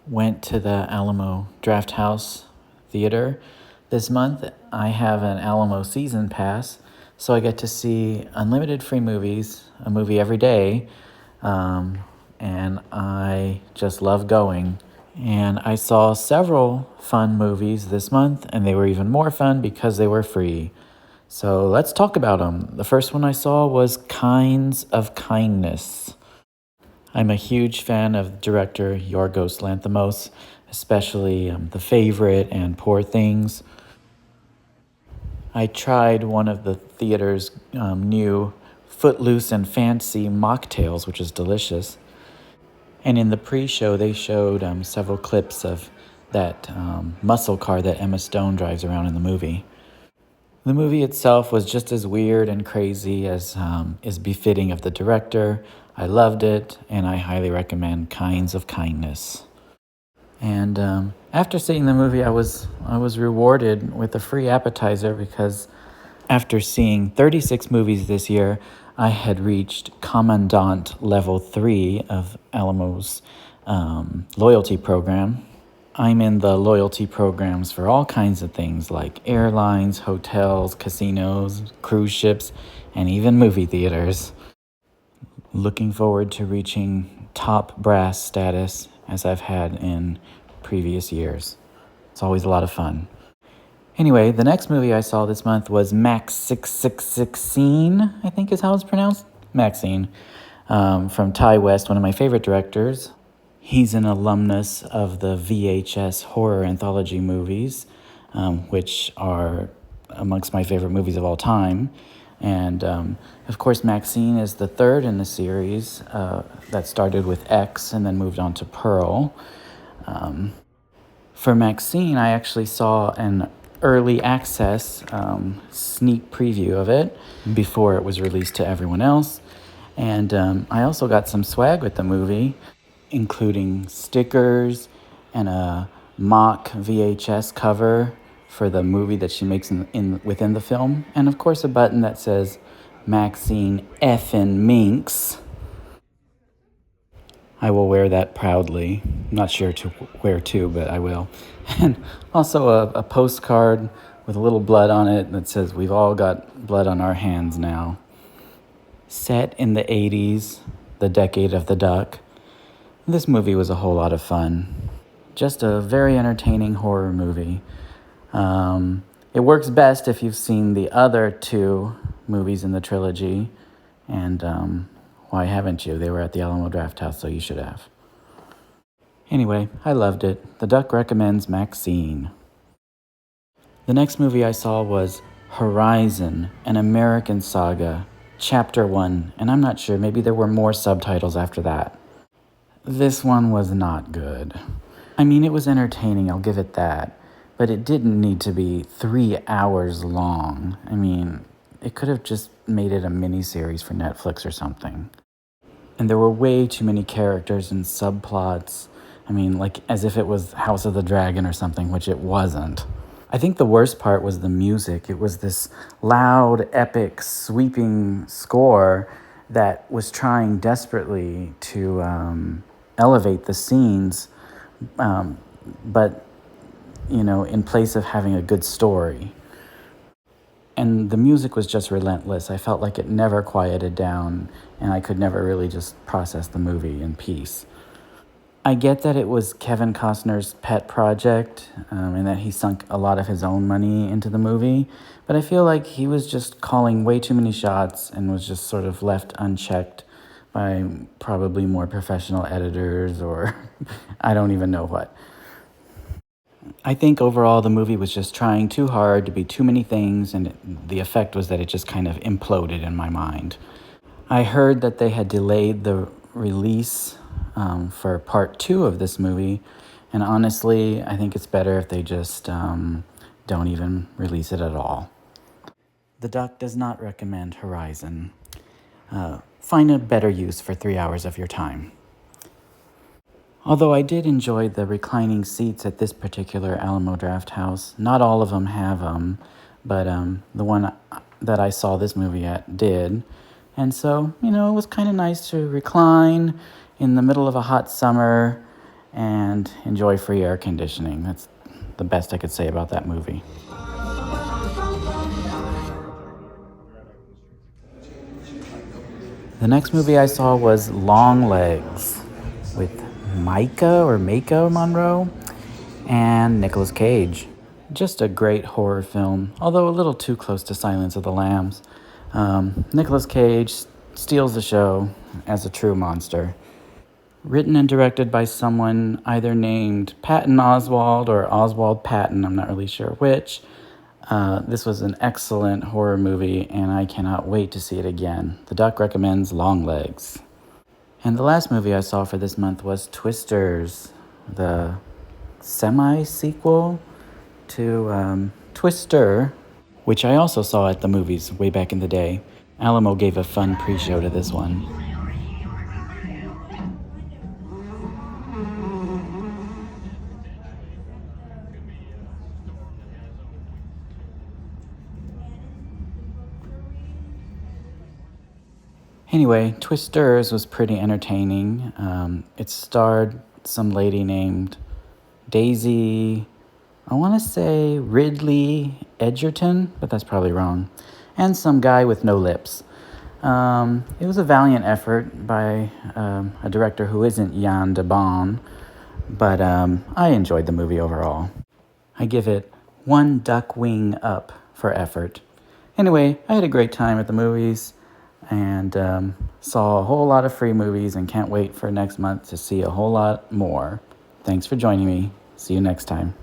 went to the Alamo Draft House Theater this month. I have an Alamo season pass, so I get to see unlimited free movies, a movie every day, and I just love going. And I saw several fun movies this month, and they were even more fun because they were free. So let's talk about them. The first one I saw was Kinds of Kindness. I'm a huge fan of director Yorgos Lanthimos, especially The Favorite and Poor Things. I tried one of the theater's new Footloose and Fancy mocktails, which is delicious. And in the pre-show, they showed several clips of that muscle car that Emma Stone drives around in the movie. The movie itself was just as weird and crazy as is befitting of the director. I loved it, and I highly recommend Kinds of Kindness. And after seeing the movie, I was rewarded with a free appetizer because after seeing 36 movies this year, I had reached Commandant Level 3 of Alamo's loyalty program. I'm in the loyalty programs for all kinds of things like airlines, hotels, casinos, cruise ships, and even movie theaters. Looking forward to reaching top brass status as I've had in previous years. It's always a lot of fun. Anyway, the next movie I saw this month was Max 666, I think is how it's pronounced. Maxine, from Ty West, one of my favorite directors. He's an alumnus of the VHS horror anthology movies, which are amongst my favorite movies of all time. And of course, Maxine is the third in the series that started with X and then moved on to Pearl. For Maxine, I actually saw an early access sneak preview of it before it was released to everyone else. And I also got some swag with the movie, including stickers and a mock VHS cover for the movie that she makes within the film, and of course a button that says Maxine effin' Minx. I will wear that proudly. I'm not sure to where to, but I will. And also a postcard with a little blood on it that says we've all got blood on our hands now. Set in the 80s, the decade of the duck. This movie was a whole lot of fun. Just a very entertaining horror movie. It works best if you've seen the other two movies in the trilogy. And why haven't you? They were at the Alamo Draft House, so you should have. Anyway, I loved it. The Duck recommends Maxine. The next movie I saw was Horizon, an American Saga, Chapter 1. And I'm not sure, maybe there were more subtitles after that. This one was not good. I mean, it was entertaining, I'll give it that. But it didn't need to be 3 hours long. I mean, it could have just made it a miniseries for Netflix or something. And there were way too many characters and subplots. I mean, like as if it was House of the Dragon or something, which it wasn't. I think the worst part was the music. It was this loud, epic, sweeping score that was trying desperately to elevate the scenes, but, you know, in place of having a good story. And the music was just relentless. I felt like it never quieted down, and I could never really just process the movie in peace. I get that it was Kevin Costner's pet project, and that he sunk a lot of his own money into the movie, but I feel like he was just calling way too many shots and was just sort of left unchecked by probably more professional editors or I don't even know what. I think overall the movie was just trying too hard to be too many things, and the effect was that it just kind of imploded in my mind. I heard that they had delayed the release for part 2 of this movie, and honestly, I think it's better if they just don't even release it at all. The Duck does not recommend Horizon. Find a better use for 3 hours of your time. Although I did enjoy the reclining seats at this particular Alamo Draft House. Not all of them have them, but the one that I saw this movie at did. And so, you know, it was kind of nice to recline in the middle of a hot summer and enjoy free air conditioning. That's the best I could say about that movie. The next movie I saw was Long Legs with Micah Monroe and Nicolas Cage. Just a great horror film, although a little too close to Silence of the Lambs. Nicolas Cage steals the show as a true monster. Written and directed by someone either named Patton Oswalt or Oswald Patton, I'm not really sure which. This was an excellent horror movie, and I cannot wait to see it again. The Duck recommends Long Legs. And the last movie I saw for this month was Twisters, the semi-sequel to Twister, which I also saw at the movies way back in the day. Alamo gave a fun pre-show to this one. Anyway, Twisters was pretty entertaining. It starred some lady named Daisy, I want to say Ridley Edgerton, but that's probably wrong, and some guy with no lips. It was a valiant effort by a director who isn't Jan de Bont, but I enjoyed the movie overall. I give it one duck wing up for effort. Anyway, I had a great time at the movies and saw a whole lot of free movies and can't wait for next month to see a whole lot more. Thanks for joining me. See you next time.